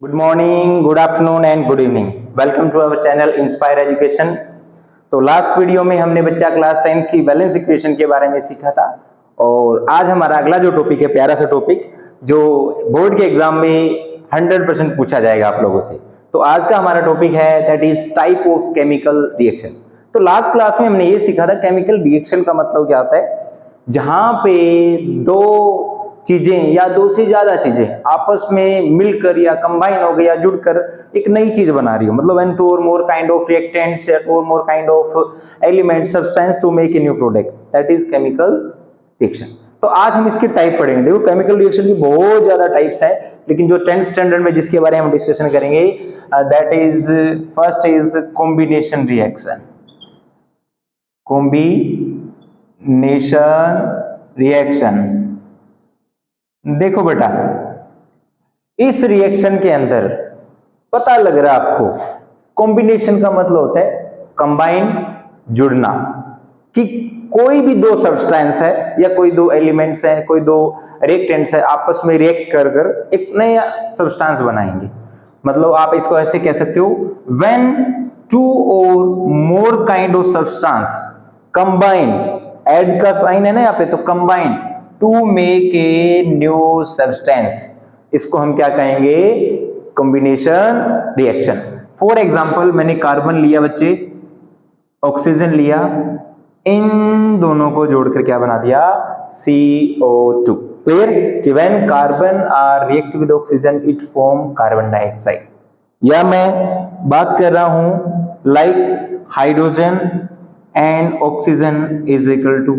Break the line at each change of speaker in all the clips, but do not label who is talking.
Good morning, good afternoon and good evening. Welcome to our channel inspire education. तो last video में हमने बच्चा class 10th की balance equation के बारे में सीखा था और आज हमारा अगला जो टॉपिक है, प्यारा सा टॉपिक जो बोर्ड के एग्जाम में 100% पूछा जाएगा आप लोगों से। तो आज का हमारा टॉपिक है that is type of chemical reaction. तो लास्ट क्लास में हमने ये सीखा था केमिकल रिएक्शन का मतलब क्या होता है, जहां पे दो चीजें या दो से ज्यादा चीजें आपस में मिलकर या कंबाइन हो गई या जुड़कर एक नई चीज बना रही हो, मतलब when two or more kind of reactants या two or more kind of element substance to make a new product, that is chemical reaction. तो आज हम इसके टाइप पढ़ेंगे। देखो केमिकल रिएक्शन की बहुत ज्यादा टाइप्स है, लेकिन जो 10th स्टैंडर्ड में जिसके बारे में हम डिस्कशन करेंगे that is first is combination reaction. Combination reaction. देखो बेटा, इस रिएक्शन के अंदर पता लग रहा है आपको, कॉम्बिनेशन का मतलब होता है कंबाइन, जुड़ना, कि कोई भी दो सब्सटेंस है या कोई दो एलिमेंट्स है, कोई दो रिएक्टेंट्स है, आपस में रिएक्ट कर कर एक नया सब्सटेंस बनाएंगे। मतलब आप इसको ऐसे कह सकते हो, when two or more kind of substance combine, add का साइन है ना यहाँ पे, तो combine to make a new substance, इसको हम क्या कहेंगे, कॉम्बिनेशन रिएक्शन। फॉर एग्जांपल मैंने कार्बन लिया बच्चे, ऑक्सीजन लिया, इन दोनों को जोड़कर क्या बना दिया, CO2। क्लियर कि when carbon are react with oxygen it form carbon dioxide. या मैं बात कर रहा हूं like hydrogen and oxygen is equal to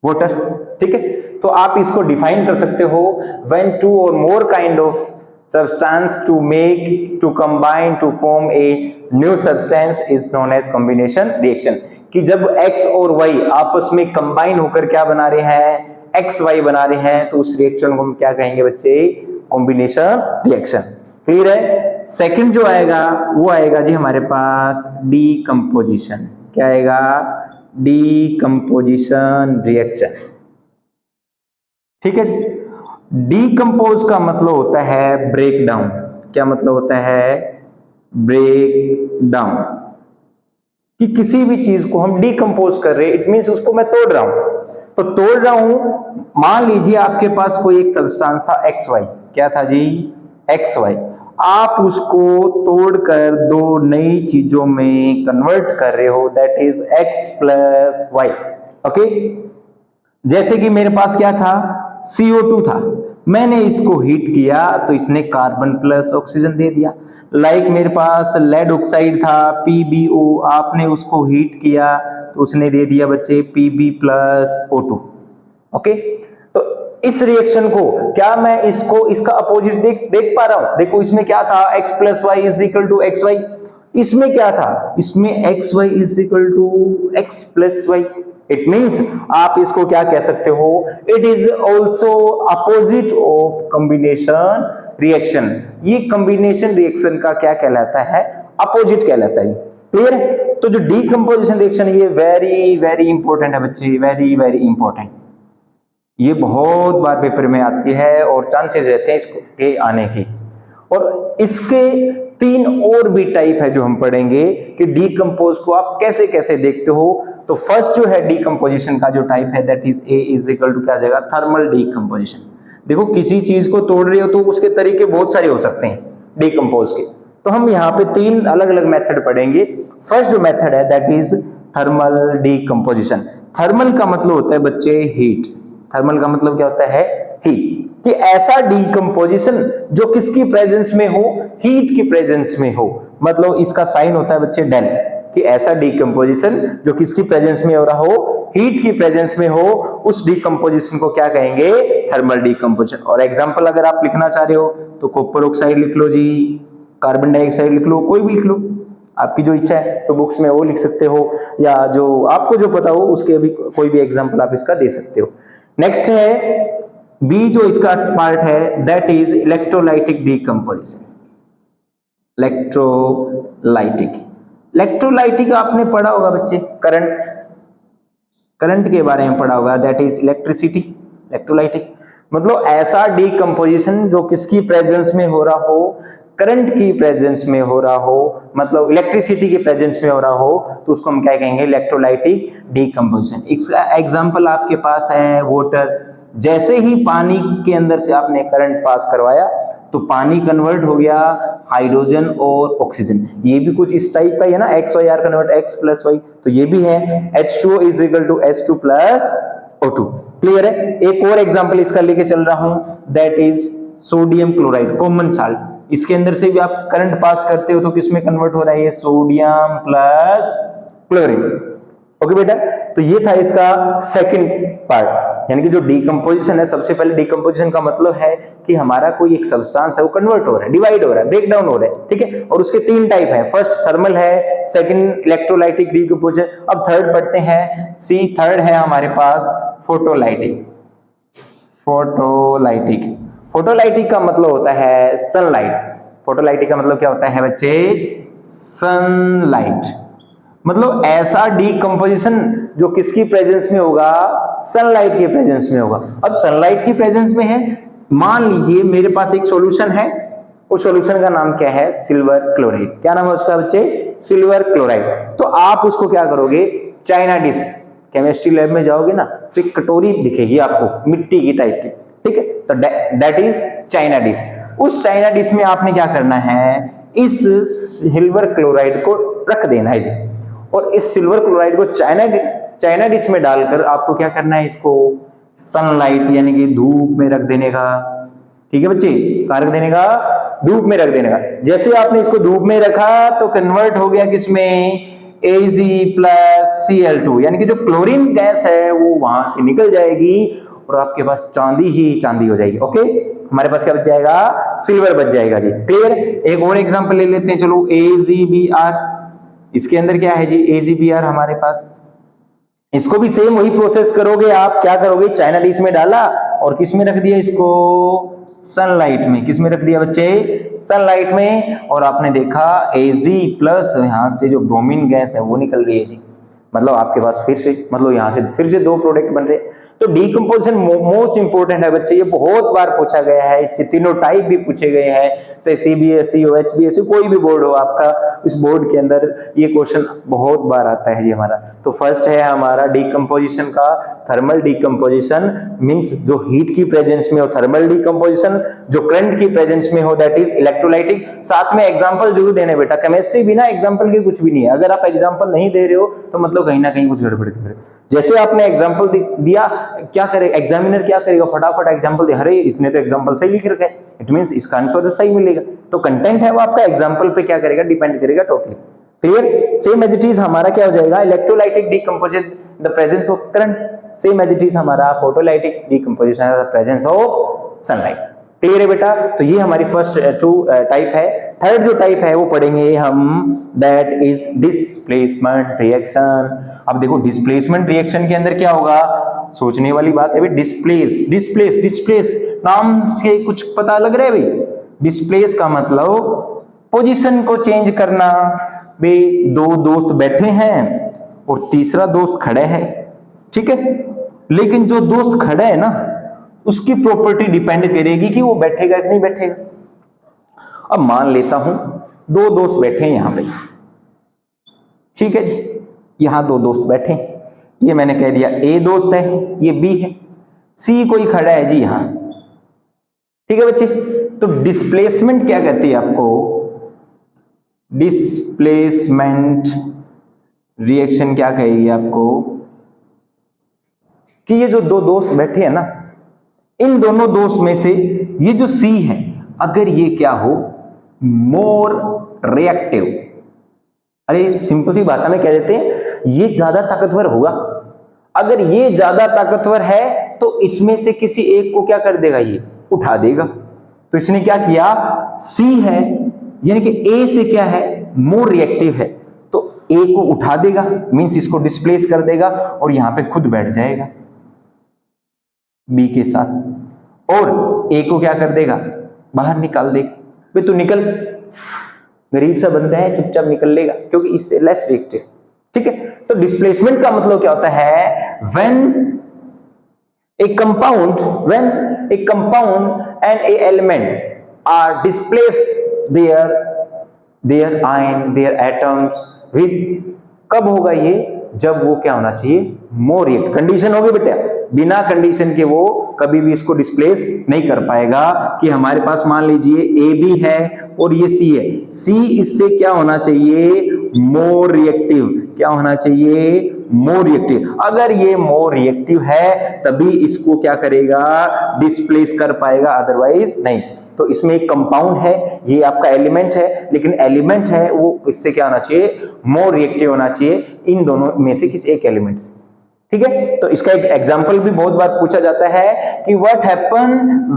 water. ठीक है, तो आप इसको डिफाइन कर सकते हो, when two or more kind of substance to make, to combine, to form a new substance is known as combination reaction. कि जब x और y आपस में कंबाइन होकर क्या बना रहे हैं, XY बना रहे हैं, तो उस रिएक्शन को हम क्या कहेंगे बच्चे, कॉम्बिनेशन रिएक्शन। क्लियर है। सेकंड जो आएगा वो आएगा जी हमारे पास डीकंपोजिशन। क्या आएगा, डीकंपोजिशन रिएक्शन। ठीक है जी। डीकंपोज का मतलब होता है ब्रेक डाउन। क्या मतलब होता है, ब्रेक डाउन, कि किसी भी चीज को हम डीकंपोज कर रहे हैं, इट मींस उसको मैं तोड़ रहा हूं। तो तोड़ रहा हूं, मान लीजिए आपके पास कोई एक सब्सटेंस था XY। क्या था जी, XY। आप उसको तोड़कर दो नई चीजों में कन्वर्ट कर रहे हो, that is X plus Y. Okay, जैसे कि मेरे पास क्या था, CO2 था, मैंने इसको हीट किया तो इसने कार्बन प्लस ऑक्सीजन दे दिया। लाइक मेरे पास लेड ऑक्साइड था, PbO, आपने उसको हीट किया तो उसने दे दिया बच्चे Pb प्लस O2। ओके, तो इस रिएक्शन को क्या मैं इसको, इसका अपोजिट देख पा रहा हूं। देखो इसमें क्या था, X plus Y is equal to XY। इसमें क्या था, इसमें XY is equal to X plus Y. It means आप इसको क्या कह सकते हो, it is also opposite of combination reaction. ये कॉम्बिनेशन रिएक्शन का क्या कहलाता है, अपोजिट कहलाता है। क्लियर है। तो जो डीकंपोजिशन रिएक्शन है ये वेरी वेरी इंपॉर्टेंट है बच्चे, वेरी वेरी इंपॉर्टेंट। ये बहुत बार पेपर में आती है और चांसेस रहते हैं इसको के आने की। और इसके तीन और भी टाइप है जो हम पढ़ेंगे कि डीकंपोज को आप कैसे कैसे देखते हो। तो फर्स्ट जो है डीकंपोजिशन का जो टाइप है that is A is equal to क्या आ जाएगा, थर्मल डीकंपोजिशन। देखो किसी चीज को तोड़ रहे हो तो उसके तरीके बहुत सारे हो सकते हैं डीकंपोज के, तो हम यहाँ पे तीन अलग अलग मेथड पढ़ेंगे। फर्स्ट जो मेथड है that is thermal decomposition. Thermal का मतलब होता है बच्चे हीट। थर्मल का मतलब क्या होता है, हीट। कि ऐसा डीकंपोजिशन जो किसकी प्रेजेंस में हो, हीट की प्रेजेंस में हो। मतलब इसका साइन होता है बच्चे डेल, कि ऐसा डीकंपोजिशन जो किसकी प्रेजेंस में हो रहा हो, हीट की प्रेजेंस में हो, उस डीकंपोजिशन को क्या कहेंगे, थर्मल डीकंपोजिशन। और एग्जांपल अगर आप लिखना चाह रहे हो तो कॉपर ऑक्साइड लिख लो जी, कार्बन डाइऑक्साइड लिख लो, कोई भी लिख लो, आपकी जो इच्छा है तो बुक्स में वो लिख सकते हो, या जो आपको जो पता हो उसके भी कोई भी एग्जांपल आप इसका दे सकते हो। नेक्स्ट है बी, जो इसका पार्ट है that is electrolytic decomposition. Electrolytic, electrolytic आपने पढ़ा होगा बच्चे, करंट, करंट के बारे में पढ़ा होगा, दैट इज इलेक्ट्रिसिटी, इलेक्ट्रोलाइटिक। मतलब ऐसा डीकंपोजिशन जो किसकी प्रेजेंस में हो रहा हो, करंट की प्रेजेंस में हो रहा हो, मतलब इलेक्ट्रिसिटी के प्रेजेंस में हो रहा हो, तो उसको हम क्या कहेंगे, इलेक्ट्रोलाइटिक डीकंपोजिशन। इसका एग्जांपल आपके पास है वाटर। जैसे ही पानी के अंदर से आपने करंट पास करवाया तो पानी कन्वर्ट हो गया हाइड्रोजन और ऑक्सीजन। ये भी कुछ इस टाइप का ही है ना, X Y are convert X plus Y, तो ये भी है H2O is equal to H2 plus O2। Clear है। एक और एग्जांपल इसका लेके चल रहा हूं, that is sodium chloride, common salt. इसके अंदर से भी आप करंट पास करते हो तो किसमें कन्वर्ट हो रहा है, ये सोडियम प्लस क्लोरीन। ओके बेटा, तो ये था इसका सेकंड पार्ट, यानी कि जो डीकंपोजिशन है, सबसे पहले डीकंपोजिशन का मतलब है कि हमारा कोई एक सब्सटेंस है वो कन्वर्ट हो रहा है, डिवाइड हो रहा है, ब्रेक डाउन हो रहा है, ठीक है। और उसके तीन टाइप है, फर्स्ट थर्मल है, सेकंड इलेक्ट्रोलाइटिक डीकंपोजिशन। अब थर्ड पढ़ते हैं, सी थर्ड है हमारे पास फोटोलाइटिक। फोटोलाइटिक, फोटोलाइटिक का मतलब होता है सनलाइट। फोटोलाइटिक का मतलब क्या होता है बच्चे, सनलाइट। मतलब ऐसा डीकंपोजिशन जो किसकी प्रेजेंस में होगा, सनलाइट के प्रेजेंस में होगा। अब सनलाइट की प्रेजेंस में है, मान लीजिए मेरे पास एक सॉल्यूशन है, उस सॉल्यूशन का नाम क्या है, सिल्वर क्लोराइड। क्या नाम है उसका बच्चे, सिल्वर क्लोराइड। तो आप उसको क्या करोगे, चाइना डिश, केमिस्ट्री लैब में जाओगे ना तो एक कटोरी दिखेगी आपको मिट्टी की टाइप की, ठीक है, तो दैट इज चाइना डिश। उस चाइना डिश में आपने क्या करना है, इस सिल्वर क्लोराइड को रख देना है जी, और इस सिल्वर क्लोराइड को चाइना डिश में डालकर आपको क्या करना है, इसको सनलाइट यानी कि धूप में रख देने का। ठीक है बच्चे, कहां रख देने का, धूप में रख देने का। जैसे आपने इसको धूप में रखा तो कन्वर्ट हो गया किसमें, Ag प्लस Cl2, यानी कि जो क्लोरीन गैस है वो वहां से निकल जाएगी और आपके पास चांदी ही चांदी हो जाएगी। ओके, हमारे पास क्या बच जाएगा, सिल्वर बच जाएगा जी। क्लियर। एक और एग्जांपल ले लेते हैं, चलो AgBr। इसके अंदर क्या है जी, AgBr हमारे पास। इसको भी सेम वही प्रोसेस करोगे आप, क्या करोगे, चाइना डिश में डाला और किस में रख दिया इसको, सनलाइट में। किस में रख दिया बच्चे, सनलाइट में। और आपने देखा Ag प्लस यहां से जो ब्रोमीन गैस है वो निकल रही है जी, मतलब आपके पास फिर से, मतलब यहां से फिर से दो प्रोडक्ट बन रहे। तो डीकंपोजिशन मोस्ट इंपोर्टेंट है बच्चे, ये बहुत बार पूछा गया है, इसके तीनों टाइप भी पूछे गए हैं, चाहे CBSE हो, HBSE, कोई भी बोर्ड हो आपका, इस बोर्ड के अंदर ये क्वेश्चन बहुत बार आता है जी हमारा। तो फर्स्ट है हमारा डीकंपोजिशन का थर्मल डीकंपोजिशन, मींस जो हीट की प्रेजेंस में हो थर्मल डीकंपोजिशन, जो करंट की प्रेजेंस में हो दैट इज इलेक्ट्रोलाइटिक। साथ में एग्जांपल जरूर देने बेटा, केमिस्ट्री बिना एग्जांपल के कुछ भी नहीं है। अगर आप एग्जांपल नहीं दे रहे हो तो मतलब कहीं ना कहीं कुछ गड़बड़ कर रहे हो। जैसे आपने एग्जांपल दिया, क्या करेगा एग्जामिनर, क्या करेगा, फटाफट एग्जांपल दे, अरे इसने तो एग्जांपल सही लिख रखा है, इट मींस इसका आंसर तो सही मिलेगा। तो कंटेंट है वो आपका एग्जांपल पे क्या करेगा, डिपेंड करेगा totally. Clear. Same as it is हमारा क्या हो जाएगा, electrolytic decomposition the presence of current. Same as it is हमारा photolytic decomposition the presence of sunlight. Clear है बेटा। तो ये हमारी फर्स्ट टू टाइप है। थर्ड जो टाइप है वो पढ़ेंगे हम, दैट इज डिस्प्लेसमेंट रिएक्शन। अब देखो डिस्प्लेसमेंट रिएक्शन के अंदर क्या होगा, सोचने वाली बात है भाई, डिस्प्लेस नाम से कुछ पता लग रहा है भाई। डिस्प्लेस का मतलब पोजीशन को चेंज करना। भाई दो दोस्त बैठे हैं और तीसरा दोस्त खड़े है, ठीक है, लेकिन जो दोस्त खड़ा है ना उसकी प्रॉपर्टी डिपेंड करेगी कि वो बैठेगा कि नहीं बैठेगा। अब मान लेता हूं दो दोस्त बैठे हैं यहां पे, ठीक है जी, यहां दो दोस्त बैठे हैं, ये मैंने कह दिया A दोस्त है, ये B है, C कोई खड़ा है जी यहां, ठीक है बच्चे। तो डिस्प्लेसमेंट क्या कहती है आपको, डिस्प्लेसमेंट रिएक्शन क्या कहेगी आपको, कि ये जो दो दोस्त बैठे हैं ना, इन दोनों दोस्त में से ये जो C है, अगर ये क्या हो, मोर रिएक्टिव, अरे सिंपल सी भाषा में कह देते हैं ये ज्यादा ताकतवर होगा। अगर ये ज्यादा ताकतवर है तो इसमें से किसी एक को क्या कर देगा, ये उठा देगा। तो इसने क्या किया, C है यानी कि A से क्या है, मोर रिएक्टिव है, तो A को उठा देगा, मींस इसको डिस्प्लेस कर देगा और यहां पे खुद बैठ जाएगा B के साथ, और A को क्या कर देगा, बाहर निकाल देगा। भाई तू निकल, गरीब सा बंदा है, चुपचाप निकल लेगा क्योंकि इससे लेस रिएक्टिव, ठीक है। तो डिस्प्लेसमेंट का मतलब क्या होता है, when A compound, when a compound and a element are displace their ion, their atoms with, कब होगा ये, जब वो क्या होना चाहिए, मोर रिएक्ट, कंडीशन होगी बेटा, बिना कंडीशन के वो कभी भी इसको डिस्प्लेस नहीं कर पाएगा। कि हमारे पास मान लीजिए ए बी है और ये सी है, सी इससे क्या होना चाहिए, मोर रिएक्टिव, क्या होना चाहिए, मोर रिएक्टिव। अगर ये मोर रिएक्टिव है तभी इसको क्या करेगा, डिस्प्लेस कर पाएगा, अदरवाइज नहीं। तो इसमें एक कंपाउंड है, ये आपका एलिमेंट है, लेकिन एलिमेंट है वो इससे क्या होना चाहिए, मोर रिएक्टिव होना चाहिए, इन दोनों में से किसी एक एलिमेंट से। ठीक है, तो इसका एक एग्जांपल भी बहुत बार पूछा जाता है कि what happen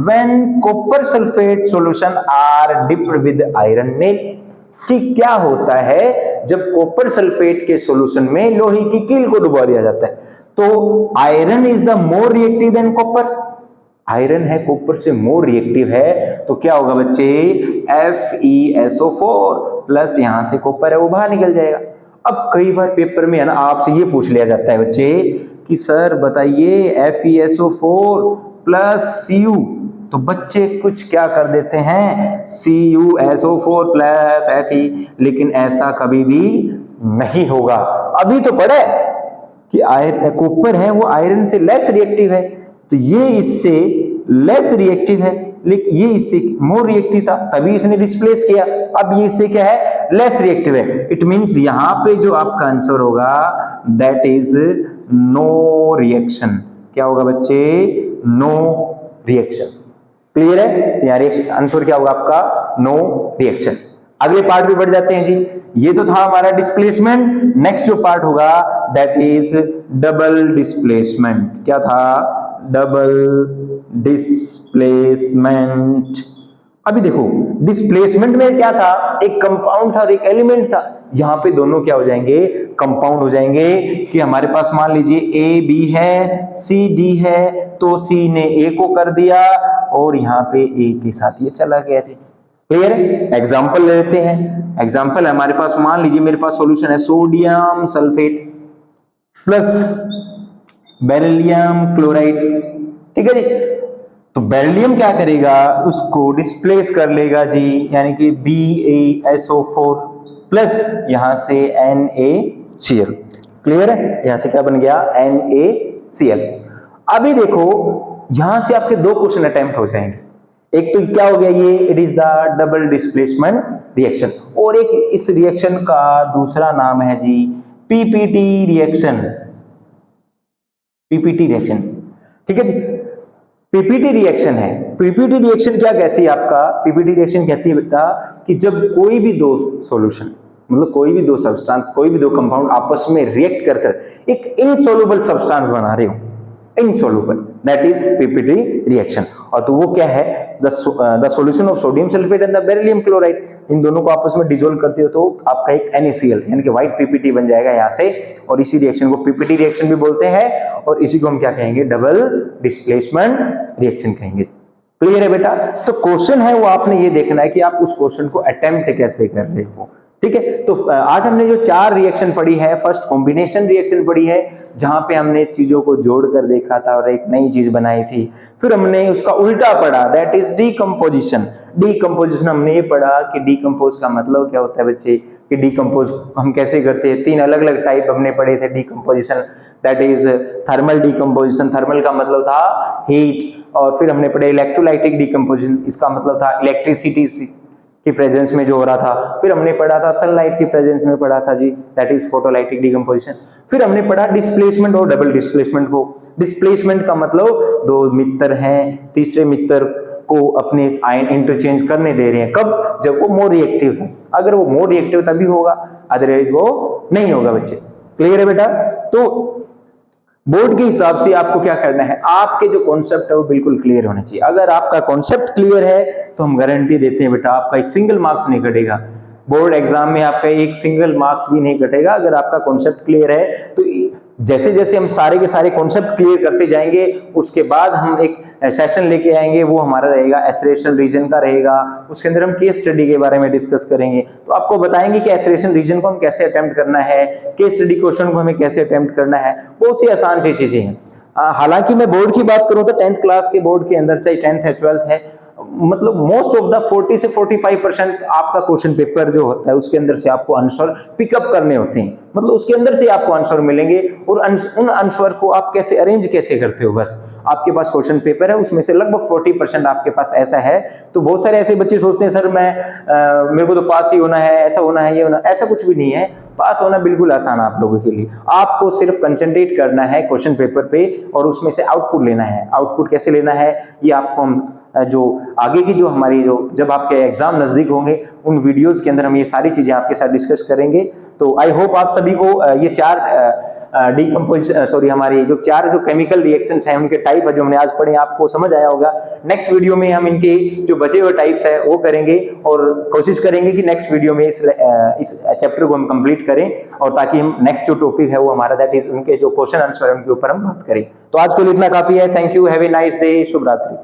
when copper sulphate solution are dipped with iron nail, कि क्या होता है जब कॉपर सल्फेट के सॉल्यूशन में लोहे की कील को डुबा दिया जाता है। तो iron is the more reactive than copper, iron है कॉपर से मोर रिएक्टिव है, तो क्या होगा बच्चे, FeSO4 प्लस यहां से कॉपर है वो बाहर निकल जाएगा। अब कई बार पेपर में है ना आपसे ये पूछ लिया जाता है बच्चे कि सर बताइए FeSO4 प्लस Cu, तो बच्चे कुछ क्या कर देते हैं, CuSO4 प्लस Fe, लेकिन ऐसा कभी भी नहीं होगा। अभी तो पढ़ा है कि आयरन कॉपर है वो आयरन से लेस रिएक्टिव है, तो ये इससे लेस रिएक्टिव है, लेकिन ये इससे मोर रिएक्टिव था तभी इसने डिस्प्लेस किया। अब ये इससे क्या है, लेस रिएक्टिव है। इट मींस यहां पे जो आपका आंसर होगा दैट इज नो रिएक्शन। क्या होगा बच्चे, नो रिएक्शन। क्लियर है, यहाँ आंसर क्या होगा आपका, नो रिएक्शन। अगले पार्ट पे बढ़ जाते हैं जी। ये तो था हमारा डिस्प्लेसमेंट। नेक्स्ट जो पार्ट होगा दैट इज डबल डिस्प्लेसमेंट। क्या था, डबल डिस्प्लेसमेंट। अभी देखो डिस्प्लेसमेंट में क्या था, एक कंपाउंड था और एक एलिमेंट था, यहां पे दोनों क्या हो जाएंगे, कंपाउंड हो जाएंगे। कि हमारे पास मान लीजिए ए बी है, सी डी है, तो सी ने ए को कर दिया और यहाँ पे ए के साथ ये चला गया जी। क्लियर है, एग्जाम्पल ले लेते हैं। एग्जाम्पल हमारे पास मान लीजिए मेरे पास सॉल्यूशन है sodium sulphate plus beryllium chloride. ठीक है जी, तो बेरिलियम क्या करेगा, उसको डिस्प्लेस कर लेगा जी, यानी कि BaSO4 प्लस यहां से NaCl। क्लियर है, यहां से क्या बन गया, NaCl। अभी देखो यहां से आपके दो क्वेश्चन अटेम्प्ट हो जाएंगे। एक तो क्या हो गया, ये it is the double displacement reaction, और एक इस रिएक्शन का दूसरा नाम है जी PPT रिएक्शन। PPT रिएक्शन, ठीक है जी, PPT रिएक्शन है। PPT रिएक्शन क्या कहती है आपका, PPT रिएक्शन कहती है बेटा कि जब कोई भी दो सॉल्यूशन, मतलब कोई भी दो सब्सटेंस, कोई भी दो कंपाउंड आपस में रिएक्ट कर कर एक इनसॉल्युबल सब्सटेंस बना रहे हो, insoluble, that is PPT reaction. और तो वो क्या है, the solution of sodium sulphate and the beryllium chloride, इन दोनों को आपस में डिसॉल्व करते हो तो आपका एक NaCl यानी कि व्हाइट PPT बन जाएगा यहाँ से, और इसी रिएक्शन को PPT रिएक्शन भी बोलते हैं, और इसी को हम क्या कहेंगे, डबल डिस्प्लेसमेंट रिएक्शन कहेंगे। क्लियर है बेटा, तो क्वेश्चन है वो आपने ये देखना है कि आप उस क्वेश्चन को अटेम्प्ट कैसे कर रहे हो। ठीक है, तो आज हमने जो चार रिएक्शन पढ़ी है, फर्स्ट कॉम्बिनेशन रिएक्शन पढ़ी है जहां पे हमने चीजों को जोड़कर देखा था और एक नई चीज बनाई थी। फिर हमने उसका उल्टा पढ़ा, दैट इज डीकंपोजिशन। डीकंपोजिशन हमने ये पढ़ा कि डीकंपोज का मतलब क्या होता है बच्चे, कि डीकंपोज हम कैसे करते हैं। तीन अलग अलग टाइप हमने पढ़े थे decomposition, that is thermal decomposition, thermal का मतलब था हीट, और फिर हमने पढ़े इलेक्ट्रोलाइटिक डीकंपोजिशन, इसका मतलब था इलेक्ट्रिसिटी की प्रेजेंस में जो हो रहा था। फिर हमने पढ़ा था सनलाइट की प्रेजेंस में पढ़ा था जी, दैट इज फोटोलाइटिक डीकंपोजिशन। फिर हमने पढ़ा डिस्प्लेसमेंट और डबल डिस्प्लेसमेंट को। डिस्प्लेसमेंट का मतलब दो मित्र हैं, तीसरे मित्र को अपने आयन इंटरचेंज करने दे रहे हैं, कब, जब वो मोर रिएक्टिव है। अगर वो मोर रिएक्टिव तभी होगा, अदरवाइज वो नहीं होगा बच्चे। क्लियर है बेटा, तो बोर्ड के हिसाब से आपको क्या करना है, आपके जो कॉन्सेप्ट है वो बिल्कुल क्लियर होने चाहिए। अगर आपका कॉन्सेप्ट क्लियर है तो हम गारंटी देते हैं बेटा आपका एक सिंगल मार्क्स नहीं कटेगा बोर्ड एग्जाम में, आपका एक सिंगल मार्क्स भी नहीं कटेगा अगर आपका कॉन्सेप्ट क्लियर है। तो जैसे जैसे हम सारे के सारे कॉन्सेप्ट क्लियर करते जाएंगे, उसके बाद हम एक सेशन लेके आएंगे, वो हमारा रहेगा एसरेशन रीजन का रहेगा। उसके अंदर हम केस स्टडी के बारे में डिस्कस करेंगे, तो आपको बताएंगे कि एसरेशन रीजन को हम कैसे अटेम्प्ट करना है, केस स्टडी क्वेश्चन को हमें कैसे अटेम्प्ट करना है। बहुत सी आसान सी चीजें हैं। हालांकि मैं बोर्ड की बात करूं तो 10th क्लास के बोर्ड के अंदर, चाहे 10th है 12th है, मतलब मोस्ट ऑफ द 40 से 45% आपका क्वेश्चन पेपर जो होता है उसके अंदर से आपको आंसर पिकअप करने होते हैं, मतलब उसके अंदर से आपको आंसर मिलेंगे। और उन आंसर को आप कैसे अरेंज कैसे करते हो, बस आपके पास क्वेश्चन पेपर है उसमें से लगभग 40% आपके पास ऐसा है। तो बहुत सारे ऐसे बच्चे सोचते हैं सर मेरे को तो पास ही होना है, ऐसा होना है, ये होना, ऐसा कुछ भी नहीं है। पास होना बिल्कुल आसान है आप लोगों के लिए। आपको सिर्फ कंसंट्रेट करना है क्वेश्चन पेपर पे और उसमें से आउटपुट लेना है। आउटपुट कैसे लेना है ये आपको हम जो आगे की जो हमारी जो जब आपके एग्जाम नजदीक होंगे उन वीडियोस के अंदर हम ये सारी चीजें आपके साथ डिस्कस करेंगे। तो आई होप आप सभी को ये चार हमारी जो चार जो केमिकल रिएक्शंस हैं उनके टाइप है जो हमने आज पढ़े आपको समझ आया होगा। नेक्स्ट वीडियो में हम इनके जो बचे हुए टाइप्स है वो करेंगे और कोशिश करेंगे कि नेक्स्ट वीडियो में इस चैप्टर को हम कंप्लीट करें और ताकि हम नेक्स्ट जो टॉपिक है वो हमारा दैट इज उनके जो क्वेश्चन आंसर है उनके ऊपर हम बात करें। तो आज के लिए इतना काफी है। Thank you, have a nice day, शुभ रात्रि।